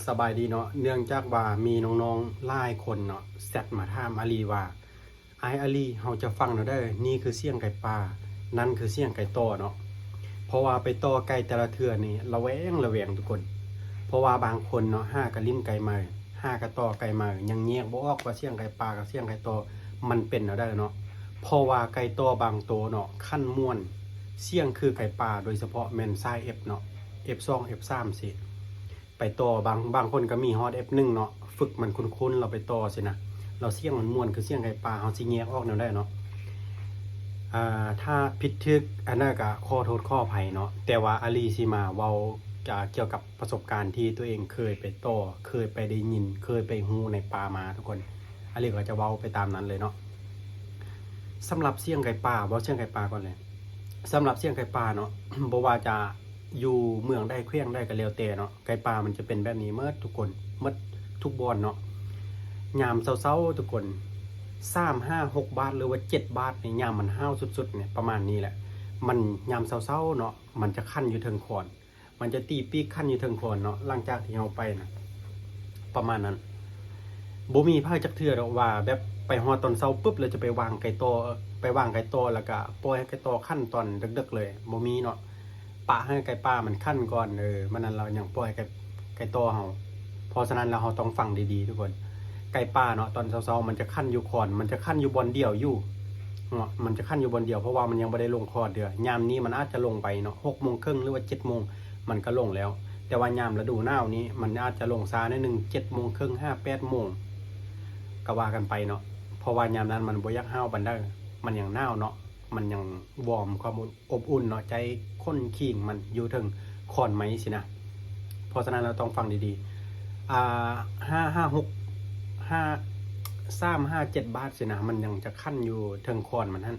สบายดีเนาะเนื่องจากว่ามีน้องๆหลายคนเนาะแซดมาถามอาลีว่าไออาลีเฮาจะฟังเนาะได้นี่คือเสียงไก่ป่านั่นคือเสียงไก่โตเนาะเพราะว่าไปโตไก่แต่ละเทื่อนี่ระแวงทุกคนเพราะว่าบางคนเนาะห้ากะลิ้นไก่มาห้ากะต่อไก่มายังแยกบ่ออกว่าเสียงไก่ป่ากับเสียงไก่โตมันเป็นเนาะได้เนาะเพราะว่าไก่โตบางโตเนาะขั้นม่วนเสียงคือไก่ป่าโดยเฉพาะแม่นซ้าย F เนาะ F2 F3 สิไปต่อบางคนก็มีฮอต F1 เนาะฝึกมันคุ้นๆเราไปต่อสินะเราเสียงมันม่วนคือเสียงไก่ป่าเฮาสิแยกออกแนวได้เนาะถ้าผิดทึกอันนั้นก็ขอโทษขออภัยเนาะแต่ว่าอาลีสิมาเว้าจะเกี่ยวกับประสบการณ์ที่ตัวเองเคยไปต่อเคยไปได้ยินเคยไปฮู้ในป่ามาทุกคนอาลีก็จะเว้าไปตามนั้นเลยเนาะสำหรับเสียงไก่ป่าเว้าเสียงไก่ป่าก่อนเลยสำหรับเสียงไก่ป่าเนาะ บ่ว่าจะอยู่เมืองได้เครื่องได้ก็แล้วแต่เนาะไก่ป่ามันจะเป็นแบบนี้เมื่อทุกคนเมื่อทุกบอนเนาะยามเช้าๆทุกคน3 5 6 บาทหรือว่า7 บาทในยามมันห้าวสุดๆเนี่ยประมาณนี้แหละมันยามเช้าๆเนาะมันจะคั่นอยู่เทิงคอนมันจะตีปีกคั่นอยู่เทิงคอนเนาะหลังจากที่เราไปนะประมาณนั้นบ่มีภาคจักเทื่อดอกว่าแบบไปฮอดตอนเช้าปุ๊บแล้วจะไปวางไก่โตไปวางไก่โตแล้วก็ปล่อยให้ไก่โตคั่นตอนดึกๆเลยบ่มีเนาะปะให้ไก่ป่ามันคั่นก่อนมันนั้นเรายังปล่อยไก่โตเฮาเพราะฉะนั้นแล้วเราต้องฟังดีๆทุกคนไก่ป่าเนาะตอนเช้าๆมันจะคั่นอยู่คอนมันจะคั่นอยู่บอนเดียวอยู่เนาะมันจะคั่นอยู่บอนเดียวเพราะว่ามันยังบ่ได้ลงคอเดือยามนี้มันอาจจะลงไปเนาะ6:30หรือว่า7:00นมันก็ลงแล้วแต่ว่ายามฤดูหนาวนี้มันอาจจะลงช้าหน่อยนึง7:30 5 8 โมงก็ว่ากันไปเนาะเพราะว่ายามนั้นมันบ่อยากห้าวปานใดมันยังหนาวเนาะมันยังวอร์มความอบอุ่นเนาะใจคนขิงมันอยู่ถึงคอนไหมสินะเพราะฉะนั้นเราต้องฟังดีๆ5 5 6 5 3 5 7 บาทสินะมันยังจะคั่นอยู่ถึงคอนมันนั่น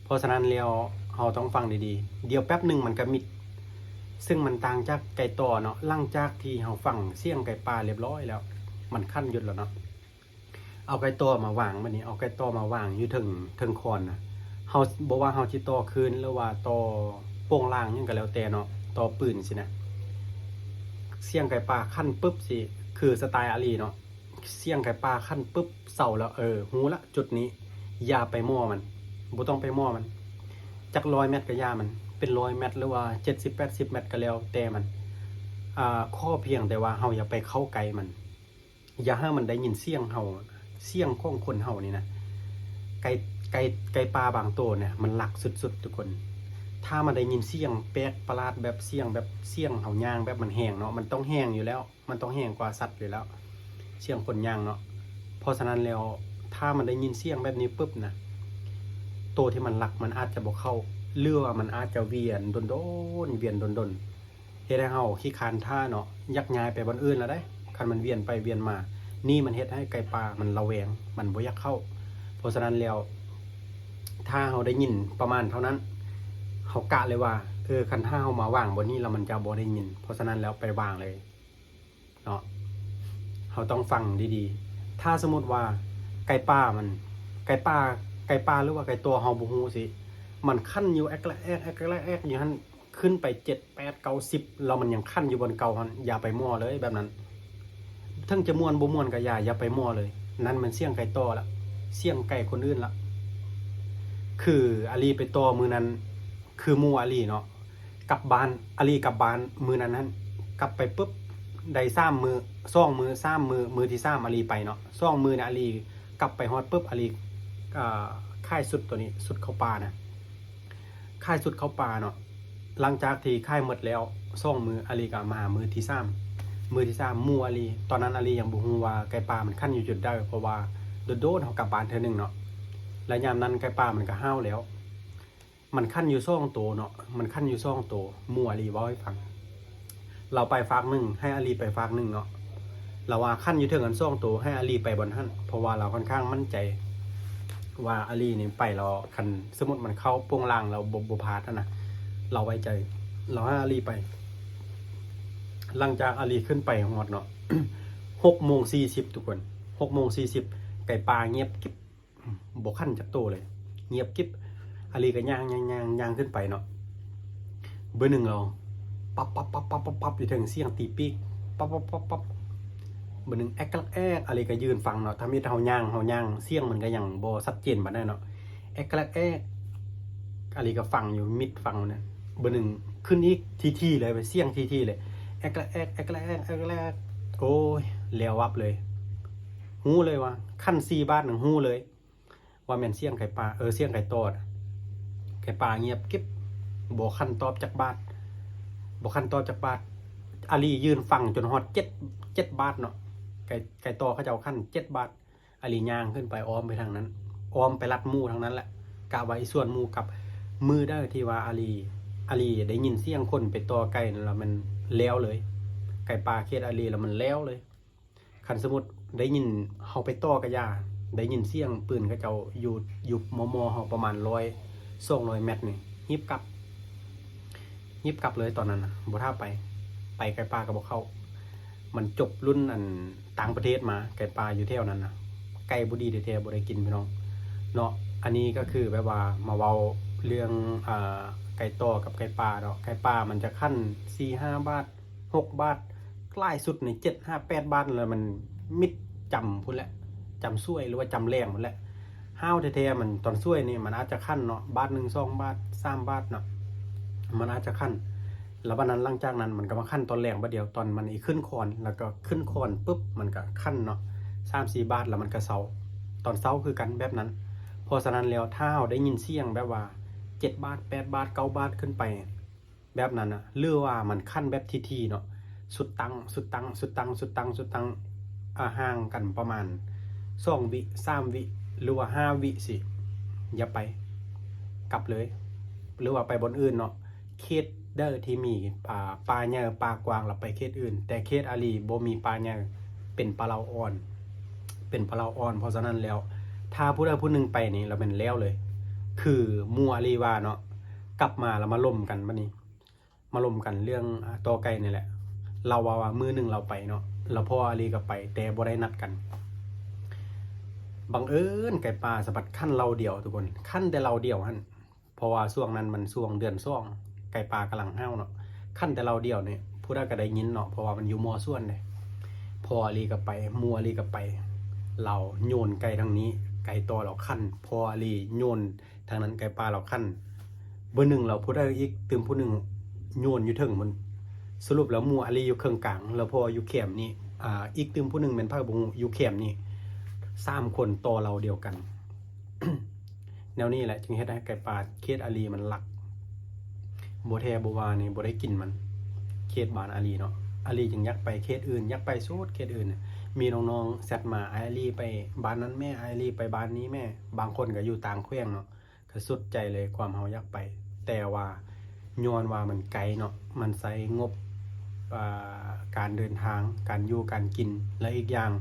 เพราะฉะนั้นแล้วเราต้องฟังดีๆเดี๋ยวแป๊บหนึ่งมันก็มิดซึ่งมันต่างจากไก่ต่อเนาะหลังจากที่เราฟังเสียงไก่ป่าเรียบร้อยแล้วมันคั่นหยุดแล้วเนาะเอาไก่ต่อมาวางบัดนี้เอาไก่ต่อมาวางอยู่ถึงคอนนะเฮาบ่ว่าเฮาสิต่อคืนหรือว่าต่อโป่งล่างหยังก็แล้วแต่เนาะต่อปืนสินะเสียงไก่ป่าคั่นปึ๊บสิคือสไตล์อาลีเนาะเสียงไก่ป่าคั่นปึ๊บเซาแล้วฮู้ละจุดนี้อย่าไปมั่วมันบ่ต้องไปมั่วมันจัก100 เมตรก็อย่ามันเป็น100 เมตรหรือว่า70 80 เมตรก็แล้วแต่มันข้อเพียงแต่ว่าเฮาอย่าไปเข้าไกลมันอย่าให้มันได้ยินเสียงเฮาเสียงของคนเฮานี่นะไก่ไก่ป่าบางตัวเนี่ยมันหลักสุดๆทุกคนถ้ามันได้ยินเสียงแปลกประหลาดแบบเสียงเฮาย่างแบบมันแห้งเนาะมันต้องแห้งอยู่แล้วมันต้องแห้งกว่าสัตว์อยู่แล้วเสียงคนย่างเนาะเพราะฉะนั้นแล้วถ้ามันได้ยินเสียงแบบนี้ปุ๊บนะตัวที่มันหลักมันอาจจะบ่เข้าเรือมันอาจจะเวียนดนเฮ็ดให้เฮาขี้คร้านท่าเนาะยักย้ายไปบอนอื่นแล้วได้คันมันเวียนไปเวียนมานี่มันเฮ็ดให้ไก่ป่ามันระแวงมันบ่อยากเข้าเพราะฉะนั้นแล้วถ้าเฮาได้ยินประมาณเท่านั้นเฮากะเลยว่าคันถ้าเฮามาวางบนนี้แล้วมันจะบ่ได้ยินเพราะฉะนั้นแล้วไปวางเลยเนาะเฮาต้องฟังดีๆถ้าสมมุติว่าไก่ป่ามันไก่ป่าหรือว่าไก่ตัวเฮาบ่ฮู้สิมันคั่นอยู่แอกละแอกอยู่หั่นขึ้นไป7 8 9 10แล้วมันยังคั่นอยู่บนเก่าหั่นอย่าไปมั่วเลยแบบนั้นทั้งจะม่วนบ่ม่วนก็อย่าไปมั่วเลยนั่นมันเสียงไก่ต่อละเสียงไก่คนอื่นละคืออาลีไปต่อมือนั้นคือหมู่อาลีเนาะกลับบ้านอาลีกลับบ้านมือนั้นกลับไปปุ๊บได้3 มือ2 มือ3 มือที่3อาลีไปเนาะ2 มือนะอาลีกลับไปฮอดปุ๊บอาลีค่ายสุดตัวนี้สุดเข้าป่านะค่ายสุดเข้าป่าเนาะหลังจากที่ค่ายหมดแล้ว2 มืออาลีก็มามือที่3หมู่อาลีตอนนั้นอาลียังบ่ฮู้ว่าไก่ป่ามันคั่นอยู่จุดใดเพราะว่าโดนๆเฮากลับบ้านเทื่อนึงเนาะและยามนั้นไก่ป่ามันก็ห้าวแล้วมันคั่นอยู่2 ตัวเนาะมันคั่นอยู่2 ตัวหมู่อาลีเว้าให้ฟังเราไปฝากหนึ่งให้อาลีไปฝากหนึ่งเนาะเราว่าคั่นอยู่เทิงกัน2 ตัวให้อาลีไปบนหั่นเพราะว่าเราค่อนข้างมั่นใจว่าอาลีนี่ไปเราคันสมมุติมันเข้าโป่งล่างเราบ่พลาดนะเราไว้ใจเราให้อาลีไปหลังจากอาลีขึ้นไปฮอดเนาะ 6:40ทุกคน6:40ไก่ป่าเงียบกิ๊บบ่คั่นจักโตเลยเงียบกิ๊บอาลีก็ย่างขึ้นไปเนาะเบอร์1เราปั๊บอยู่ถึงเสียงตีปีก ป๊อบป๊อบป๊อบป๊อบบัดนึงแอกลักแอกอะไรก็ยืนฟังเนาะถ้ามีเฮาย่างเสียงมันก็ยังบ่ชัดเจนปานใดเนาะแอกลักแอกอะไรก็ฟังอยู่มิดฟังเนี่ยบัดนึงขึ้นอีกทีๆเลยไปเสียงทีๆเลยแอกลักแอกแอกลักแอกแอกลักโอ้ยแล้ววับเลยฮู้เลยว่าขั้น4 บาทนึงฮู้เลยว่าแม่นเสียงไก่ป่าเสียงไก่ตอดไก่ป่าเงียบกิ๊บบ่คันตอบจักบาทอาลียืนฟังจนฮอด7 บาทเนาะไก่ตอเขาจะเอาขั้น7 บาทอาลีย่างขึ้นไปอ้อมไปทางนั้นอ้อมไปลัดหมู่ทางนั้นแหละกะไว้ส่วนหมู่กับมือได้ที่ว่าอาลีได้ยินเสียงคนไปต่อไก่นั่นแล้วมันแล้วเลยไก่ป่าเขตอาลีแล้วมันแล้วเลยคันสมมุติได้ยินเฮาไปต่อกะยาได้ยินเสียงปืนเขาเจ้าอยู่มเฮาประมาณ100-200 เมตรนี่ยิบกลับเลยตอนนั้นน่ะบ่ท่าไปไก่ป่าก็บ่เข้ามันจบรุ่นอันต่างประเทศมาไก่ป่าอยู่แถวนั้นน่ะไก่บ่ดีแท้ๆบ่ได้กินพี่น้องเนาะอันนี้ก็คือแบบว่ามาเว้าเรื่องไก่ต่อกับไก่ป่าเนาะไก่ป่ามันจะคั่น 4-5 บาท 6 บาทใกล้สุดใน7-5-8 บาทเลยมันมิดจำพุ่นแหละจำช่วยหรือว่าจำแรงพุ่นแหละห้าวแท้ๆมันตอนช่วยนี่มันอาจจะคั่นเนาะบาท1 2 บาท 3 บาทเนาะมันอาจจะคั่นแล้ววันนั้นหลังจากนั้นมันก็มาคั่นตอนแรงบัดเดียวตอนมันอีขึ้นคอนแล้วก็ขึ้นคอนปุ๊บมันก็คั่นเนาะ3-4 บาทแล้วมันก็เซาตอนเซาคือกันแบบนั้นเพราะฉะนั้นแล้วถ้าเราได้ยินเสียงแบบว่า7 บาท 8 บาท 9 บาทขึ้นไปแบบนั้นน่ะหรือว่ามันคั่นแบบทีๆเนาะสุดตังห่างกันประมาณ2 วิ3 วิหรือว่า5 วิสิอย่าไปกลับเลยหรือว่าไปบนอื่นเนาะเขตเด้อที่มีปลาเนื้อปลากวางเราไปเขตอื่นแต่เขตอาลีบ่มีปลาเนื้อเป็นปลาเลาอ่อนเพราะฉะนั้นแล้วถ้าผู้ใดผู้หนึ่งไปนี่เราเป็นแล้วเลยคือมัวอาลีวาเนาะกลับมาแล้วมาล่มกันบัดนี้มาล่มกันเรื่องตอไก่นี่แหละเราว่ามือหนึ่งเราไปเนาะเราพ่ออาลีก็ไปแต่บ่ได้นัดกันบังเอิญไก่ปลาสะบัดขั้นเราเดียวทุกคนขั้นแต่เราเดียวหั่นเพราะว่าช่วงนั้นมันช่วงเดือน2ไก่ปลากำลังห้าวเนาะขั้นแต่เราเดียวเนี่ยผู้ใดก็ได้ยินเนาะเพราะว่ามันอยู่มอส่วนเลยพออาลีก็ไปมัวอาลีก็ไปเราโยนไก่ทางนี้ไก่ตัวเราขั้นพออาลีโยนทางนั้นไก่ปลาเราขั้นเบอร์1เราผู้ใดอีกตื่มผู้หนึ่งโยนอยู่ถึงมันสรุปแล้วมัวอาลีอยู่เครื่องกลางแล้วพออยู่แคมนี่อีกตื่มผู้หนึ่งเป็นภาคบงอยู่แคมนี่3 คนต่อเราเดียวกัน แนวนี้แหละจึงเฮ็ดให้ไก่ปลาเขตอาลีมันหลักบ่แท้บ่ว่านี่บ่ได้กินมันเขตบ้านอาลีเนาะอาลีจึงอยากไปเขตอื่นอยากไปสูดเขตอื่นมีน้องๆแซดมาอาลีไปบ้านนั้นแม่อาลีไปบ้านนี้แม่บางคนก็อยู่ต่างแขวงเนาะก็สุดใจเลยความเฮาอยากไปแต่ว่าย้อนว่ามันไกลเนาะมันใช้งบการเดินทางการอยู่การกินและอีกอย่าง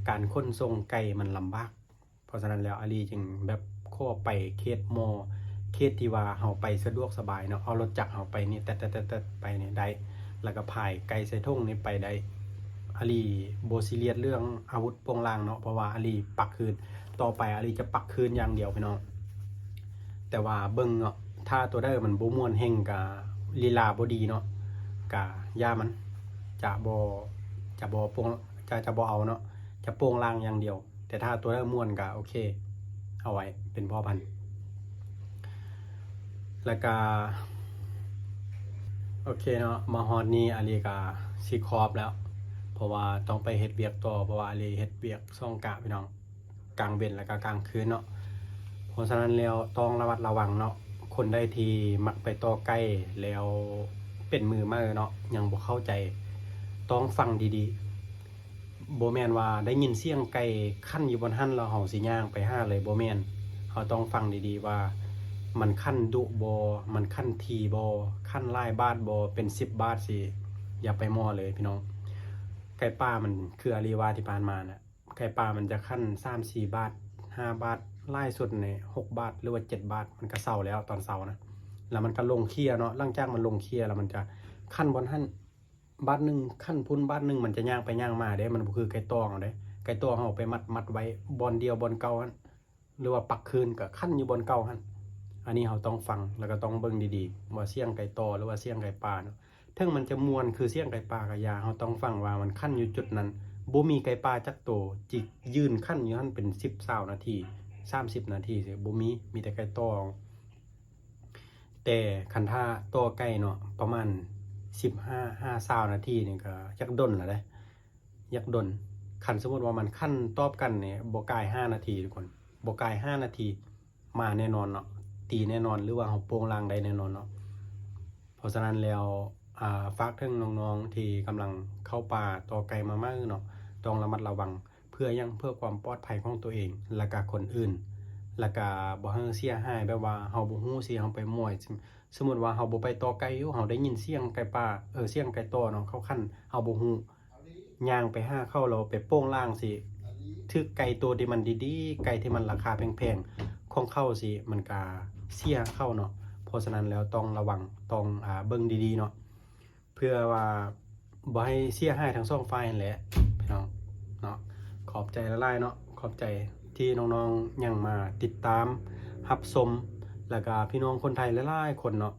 การขนส่งไก่มันลำบากเพราะฉะนั้นแล้วอาลีจึงแบบข้อไปเขตมอเขตที่ว่าเฮาไปสะดวกสบายเนาะเอารถจักรเฮาไปนี่แต่ไปนี่ได้แล้วก็พายไก่ใส่ถุงนี่ไปได้อาลีบ่ซีเรียสเรื่องอาวุธโปงลางเนาะเพราะว่าอาลีปักคืนต่อไปอาลีจะปักคืนอย่างเดียวพี่น้องแต่ว่าเบิ่งเนาะถ้าตัวได้มันบ่ม่วนแฮงก็ลีลาบ่ดีเนาะก็ย่ามันจะบ่โปงจะบ่เอาเนาะจะโปงลางอย่างเดียวแต่ถ้าตัวได้ม่วนก็โอเคเอาไว้เป็นพ่อพันธุ์แล้วก็โอเคเนาะมาฮอดนี้อาลีก็สิครอบแล้วเพราะว่าต้องไปเฮ็ดเวียกต่อเพราะว่าอาลีเฮ็ดเวียกซ่องกะพี่น้องกลางเว้นแล้วก็กลางคืนเนาะเพราะฉะนั้นแล้วต้องระมัดระวังเนาะคนใดที่มักไปต่อใกล้แล้วเป็นมือใหม่เนาะยังบ่เข้าใจต้องฟังดีๆบ่แม่นว่าได้ยินเสียงไก่คั่นอยู่บนหั่นแล้วเฮาสิย่างไปหาเลยบ่แม่นเฮาต้องฟังดีๆว่ามันคั่นดุบ่มันคั่นทีบ่คั่นหลายบาทบ่เป็น10 บาทสิอย่าไปม้อเลยพี่น้องไก่ป่ามันคืออาลีวาที่ผ่านมาน่ะไก่ป่ามันจะคั่น3-4 บาท5 บาทหลายสุดใน6 บาทหรือว่า7 บาทมันก็เซาแล้วตอนเซานะแล้วมันก็ลงเคลียร์เนาะหลังจากมันลงเคลียร์แล้วมันจะคั่นบนหั่นบาทนึงคั่นพุ่นบาทนึงมันจะย่างไปย่างมาเด้มันบ่คือไก่ตองเด้ไก่ตองเฮาไปมัดไว้บอนเดียวบอนเก่าหั่นหรือว่าปักคืนก็คั่นอยู่บอนเก่าหั่นอันนี้เฮาต้องฟังแล้วก็ต้องเบิ่งดีๆว่าเสียงไก่ตอหรือว่าเสียงไก่ป่าเนาะ ถึงมันจะมวนคือเสียงไก่ป่ากับยาเฮาต้องฟังว่ามันคั่นอยู่จุดนั้นบ่มีไก่ป่าจักโตวจิกยืนคั่นอยู่หั่นเป็น10-20นาที30นาทีสิบ่มีแต่ไก่ตอแต่คันถ้าตอไก่เนาะประมาณ15-20นาทีนี่ก็ยักดนแล้วเด้ยักดนคันสมมุติว่ามันคั่นตอบกันเนี่ยบ่กาย5นาทีทุกคนบ่กาย5นาทีมาแน่นอนเนาะตีแน่นอนหรือว่าเฮาโปร่งลางได้แน่นอนเนาะเพราะฉะนั้นแล้วฝากถึงน้องๆที่กำลังเข้าป่าต่อไก่มามาเนาะต้องระมัดระวังเพื่อความปลอดภัยของตัวเองและก็คนอื่นแล้วก็บ่ให้เสียหายแบบว่าเฮาบ่ฮู้สิเฮาไปมั่วสมมุติว่าเฮาบ่ไปต่อไก่อยู่เฮาได้ยินเสียงไก่ป่าเสียงไก่ต่อเนาะเขาคั่นเฮาบ่ฮู้ย่างไปหาเขาแล้วไปโป้งล่างสิถึกไก่ตัวที่มันดีๆไก่ที่มันราคาแพงๆของเขาสิมันก็เสียเข้าเนาะเพราะฉะนั้นแล้วต้องระวังต้องเบิ่งดีๆเนาะเพื่อว่าบ่ให้เสียหายทั้งสองฝ่ายนั่นแหละพี่น้องเนาะขอบใจหลายๆเนาะขอบใจที่น้องๆยังมาติดตามรับชมแล้วก็พี่น้องคนไทยหลายๆคนเนาะ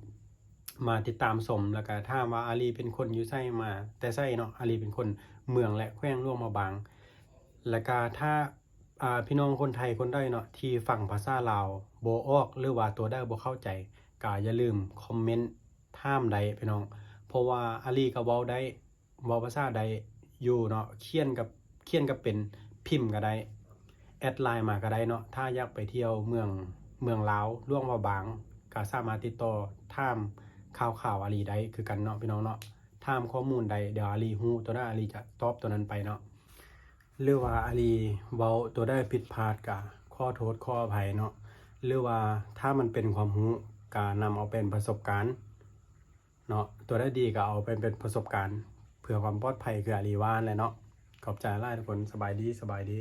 มาติดตามชมแล้วก็ถามว่าอาลีเป็นคนอยู่ไสมาแต่ไสเนาะอาลีเป็นคนเมืองและแขวงหลวงมาบางแล้วก็ถ้าพี่น้องคนไทยคนใดเนาะที่ฟังภาษาลาวบ่ออกหรือว่าตัวได้บ่เข้าใจก็อย่าลืมคอมเมนต์ถามได้พี่น้องเพราะว่าอาลีก็เว้าได้เว้าภาษาใดอยู่เนาะเขียนกับเป็นพิมพ์ก็ได้แอดไลน์มาก็ได้เนาะถ้าอยากไปเที่ยวเมืองลาวหลวงมาบางก็สามารถติดต่อถามข่าวอาลีได้คือกันเนาะพี่น้องเนาะถามข้อมูลใดเดี๋ยวอาลีฮู้ตัวนั้นอาลีจะตอบตัวนั้นไปเนาะหรือว่าอาลีเว้าตัวได้ผิดพลาดก็ขอโทษขออภัยเนาะหรือว่าถ้ามันเป็นความรู้ก็นำเอาเป็นประสบการณ์เนาะตัวได้ดีก็เอาเป็นประสบการณ์เพื่อความปลอดภัยคืออาลีว่าแหละเนาะขอบใจหลายทุกคนสบายดี